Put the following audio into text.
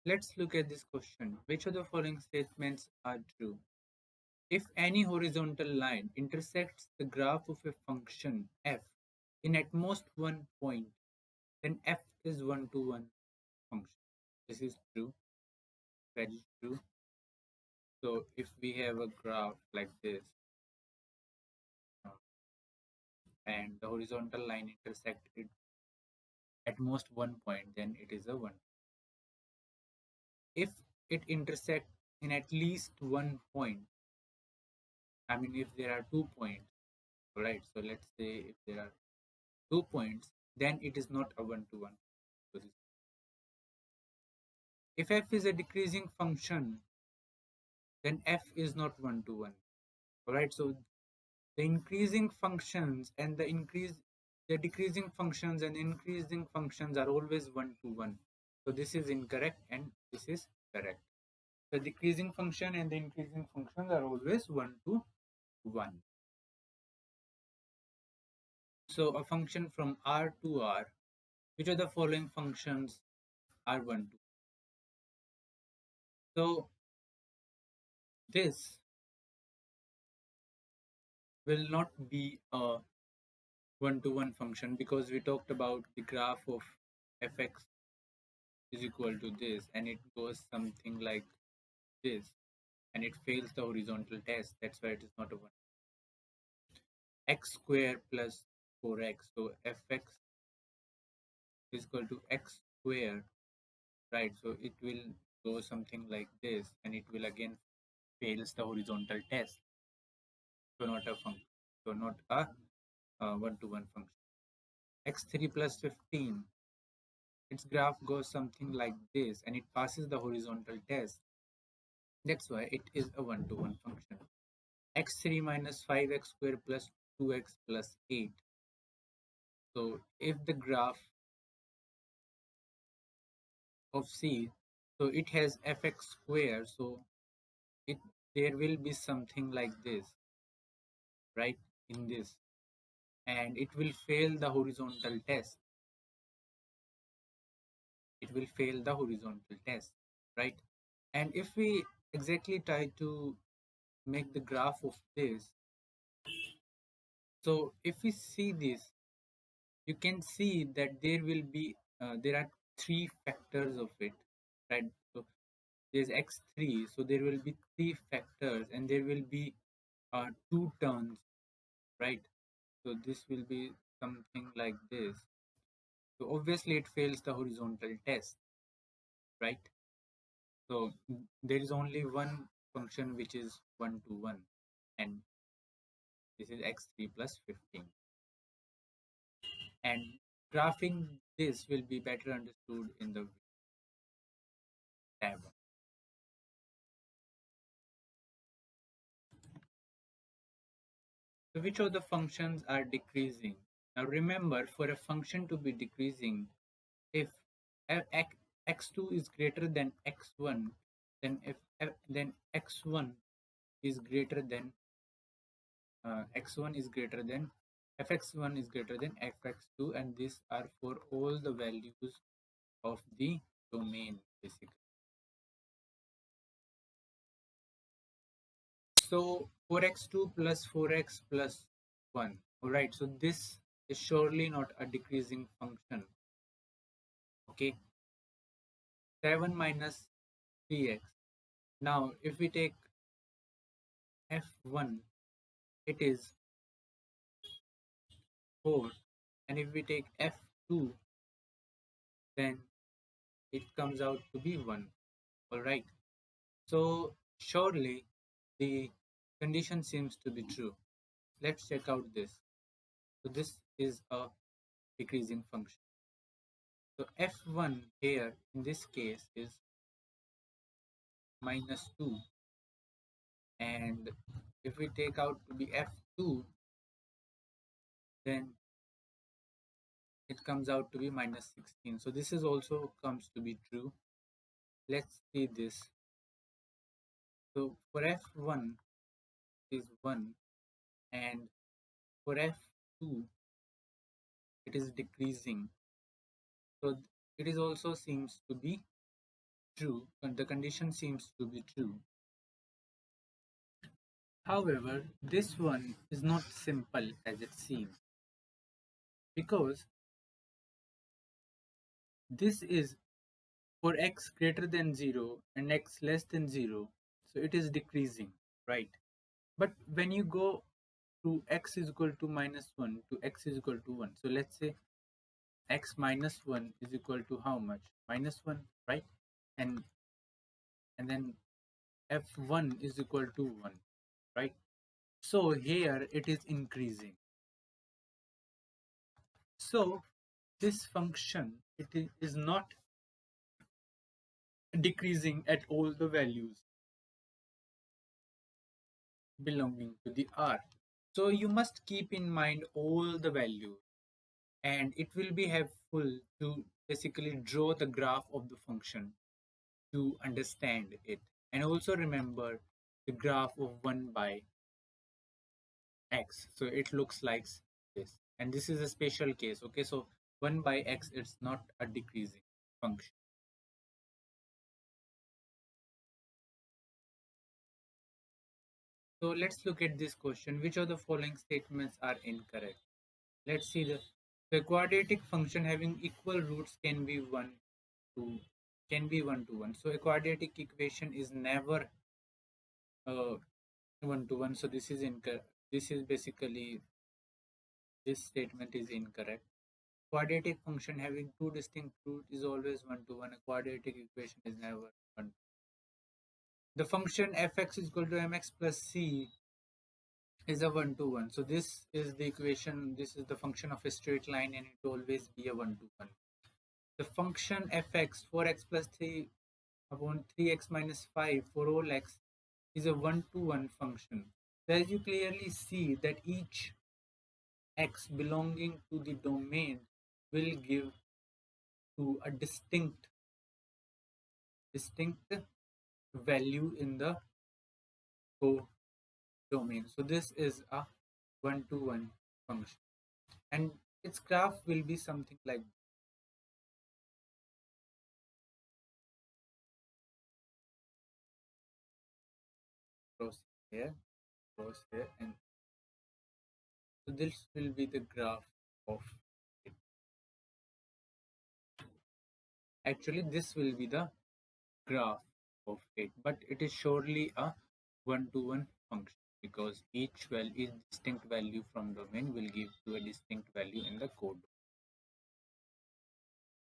Let's look at this question. Which of the following statements are true? If any horizontal line intersects the graph of a function f in at most one point, then f is one-to-one function. This is true, very true. So if we have a graph like this uh, and the horizontal line intersect it at most one point, then it is a one. If it intersects in at least one point, I mean if there are 2 points, right? So let's say if there are 2 points, then it is not a one-to-one. If f is a decreasing function, then f is not one-to-one. Alright, so the increasing functions and the decreasing functions and increasing functions are always one-to-one. So this is incorrect and this is correct. The decreasing function and the increasing functions are always one-to-one. So a function from R to R, which of the following functions are one-to? So this will not be a one-to-one function because we talked about the graph of fx is equal to this and it goes something like this and it fails the horizontal test. That's why it is not a one. X square plus 4x. So fx is equal to x square, right? So it will go something like this and it will again fails the horizontal test. So not a function. So not a one-to-one function. X3 plus 15. Its graph goes something like this and it passes the horizontal test. That's why it is a one-to-one function. X3 minus 5x square plus 2x plus 8. So if the graph of C, so it has fx square, so it there will be something like this, right? In this, and it will fail the horizontal test. It will fail the horizontal test, right? And if we exactly try to make the graph of this, so if we see this, you can see that there are three factors of it, right? So there's x3, so there will be three factors and there will be two turns, right? So this will be something like this. So obviously it fails the horizontal test, right? So there is only one function which is one-to-one, and this is x3 plus 15. And graphing this will be better understood in the tab. So which of the functions are decreasing? Now remember, for a function to be decreasing, if x2 is greater than x1, then x1 is greater than x1 is greater than fx1 is greater than fx2, and these are for all the values of the domain basically. So 4x2 plus 4x plus 1. Alright, so this is surely not a decreasing function. Okay, 7 minus 3x. Now, if we take f1, it is 4, and if we take f2, then it comes out to be 1. Alright, so surely the condition seems to be true. Let's check out this. So this is a decreasing function. So f1 here in this case is minus 2, and if we take out to be f2, then it comes out to be minus 16. So this is also comes to be true. Let's see this. So for f1 is 1, and for f2 it is decreasing. So it is also seems to be true, and the condition seems to be true. However, this one is not simple as it seems because this is for x greater than 0 and x less than 0, so it is decreasing, right? But when you go to x is equal to minus 1 to x is equal to 1, so let's say x minus 1 is equal to how much? Minus 1, right? And and then f1 is equal to 1, right? So here it is increasing. So this function, is not decreasing at all the values belonging to the R. So you must keep in mind all the values, and it will be helpful to basically draw the graph of the function to understand it. And also remember the graph of 1 by x. So it looks like this. And this is a special case. Okay, so 1 by x, it's not a decreasing function. So let's look at this question. Which of the following statements are incorrect? Let's see the quadratic function having equal roots to can be 1 to 1. So a quadratic equation is never uh, 1 to 1. So this is incorrect. This is basically, this statement is incorrect. Quadratic function having two distinct roots is always 1 to 1. A quadratic equation is never 1. The function fx is equal to mx plus c is a 1 to 1. So this is the equation, this is the function of a straight line, and it will always be a 1 to 1. The function fx 4x plus 3 upon 3x minus 5 for all x is a 1 to 1 function. So as you clearly see that each x belonging to the domain will give to a distinct value in the domain. So this is a 1 to 1 function, and its graph will be something like cross here, cross here, and so this will be the graph of it. Actually, this will be the graph of it, but it is surely a 1 to 1 function because each distinct value from domain will give to a distinct value in the code.